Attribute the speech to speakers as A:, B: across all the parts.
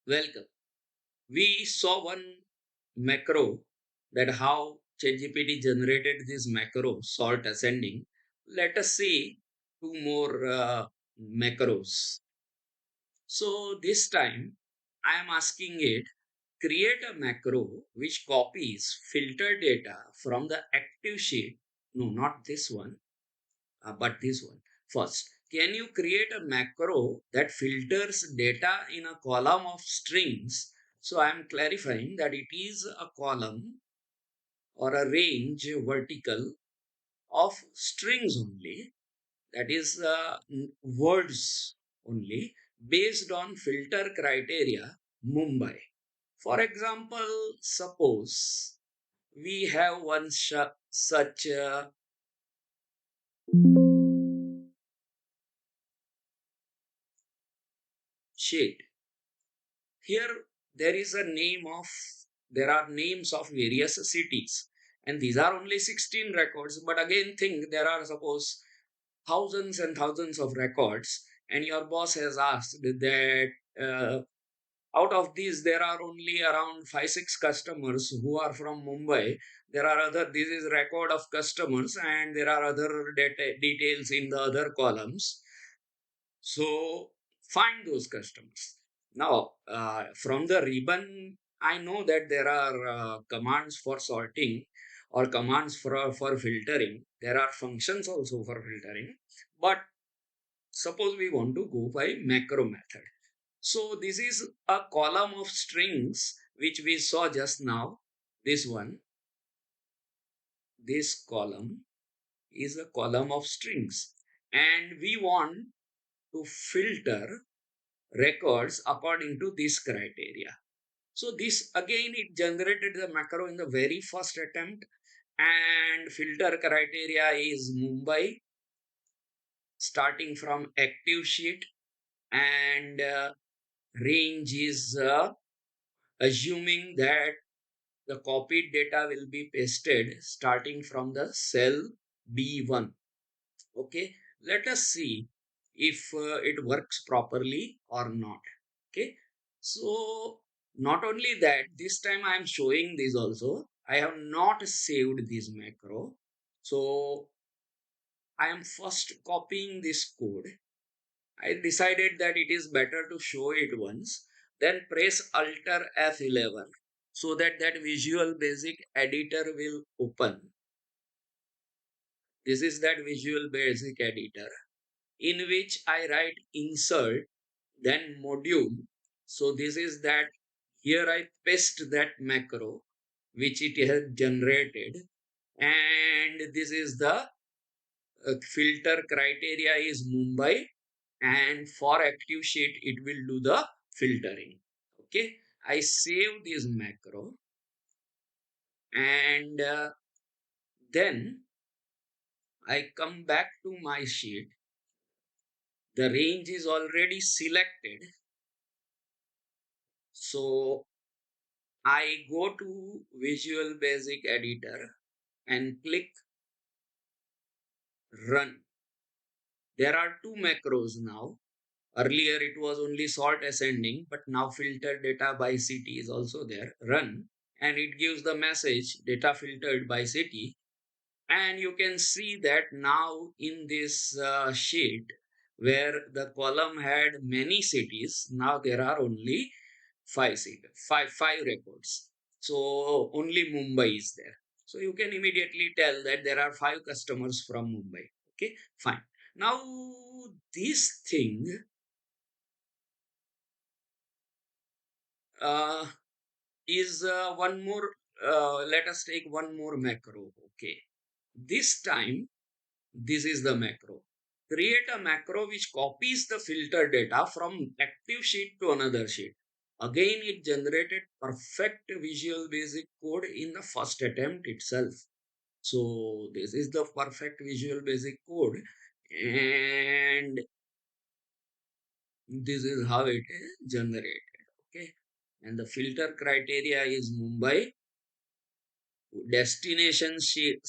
A: Welcome. We saw one macro, that how ChatGPT generated this macro salt ascending. Let us see two more macros. So this time I am asking it, create a macro which copies filter data from the active sheet. No, not this one, but this one. First, can you create a macro that filters data in a column of strings? So I am clarifying that it is a column or a range vertical of strings only, that is words only, based on filter criteria Mumbai. For example, suppose we have one such sheet. Here there is a name of, there are names of various cities, and these are only 16 records. But again, think there are suppose thousands and thousands of records, and your boss has asked that out of these there are only around 5 6 customers who are from Mumbai. There are other, this is record of customers, and there are other details in the other columns. So find those customers. Now, from the ribbon, I know that there are commands for sorting or commands for filtering. There are functions also for filtering. But suppose we want to go by macro method. So this is a column of strings which we saw just now. This one, this column is a column of strings. And we want to filter records according to this criteria. So this again, it generated the macro in the very first attempt, and filter criteria is Mumbai, starting from active sheet, and range is assuming that the copied data will be pasted starting from the cell B1. Okay, let us see if it works properly or not. Okay, so not only that, this time I am showing this also. I have not saved this macro. So I am first copying this code. I decided that it is better to show it once, then press Alt F11 so that that Visual Basic editor will open. This is that Visual Basic editor in which I write insert, then module. So this is that, here I paste that macro which it has generated, and this is the filter criteria is Mumbai, and for active sheet it will do the filtering. Okay, I save this macro, and then I come back to my sheet. The range is already selected, so I go to Visual Basic Editor and click Run. There are two macros now. Earlier it was only sort ascending, but now filter data by city is also there. Run, and it gives the message data filtered by city. And you can see that now in this sheet where the column had many cities, now there are only five records. So only Mumbai is there. So you can immediately tell that there are 5 customers from Mumbai. Okay, fine. Now this thing uh, is one more. Let us take one more macro. Okay, this time this is the macro. Create a macro which copies the filter data from active sheet to another sheet. Again, it generated perfect Visual Basic code in the first attempt itself. So this is the perfect Visual Basic code, and this is how it is generated. Okay, and the filter criteria is Mumbai. Destination sheet,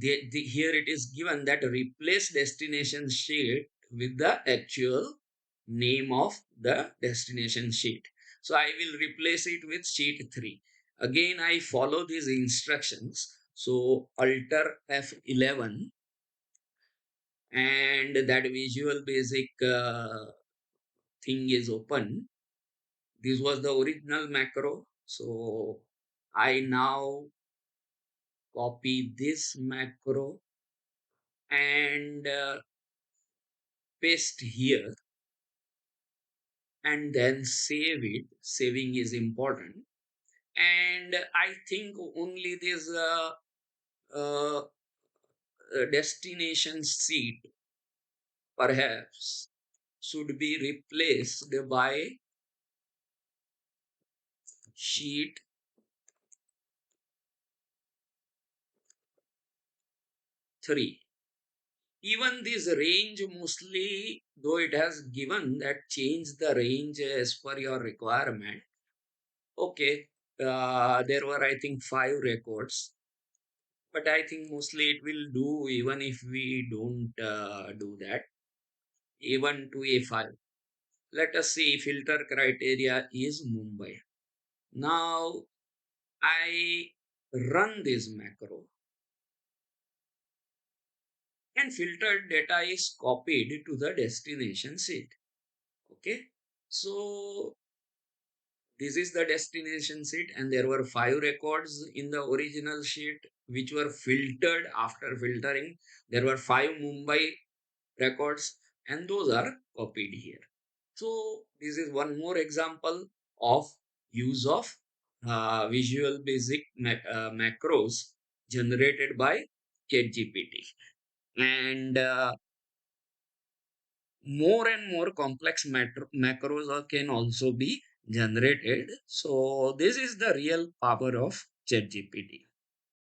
A: here it is given that replace destination sheet with the actual name of the destination sheet. So I will replace it with sheet 3. Again, I follow these instructions. So alter F11 and that Visual Basic thing is open. This was the original macro. So I now copy this macro and paste here and then save it. Saving is important. And I think only this uh, destination seat perhaps should be replaced by sheet 3. Even this range mostly, though it has given that change the range as per your requirement. Okay, there were I think 5 records, but I think mostly it will do even if we don't do that. A1 to A5. Let us see filter criteria is Mumbai. Now I run this macro and filtered data is copied to the destination sheet. Okay. So this is the destination sheet and there were 5 records in the original sheet which were filtered after filtering. There were 5 Mumbai records and those are copied here. So this is one more example of use of Visual Basic macros generated by ChatGPT. And more and more complex macros can also be generated. So this is the real power of ChatGPT.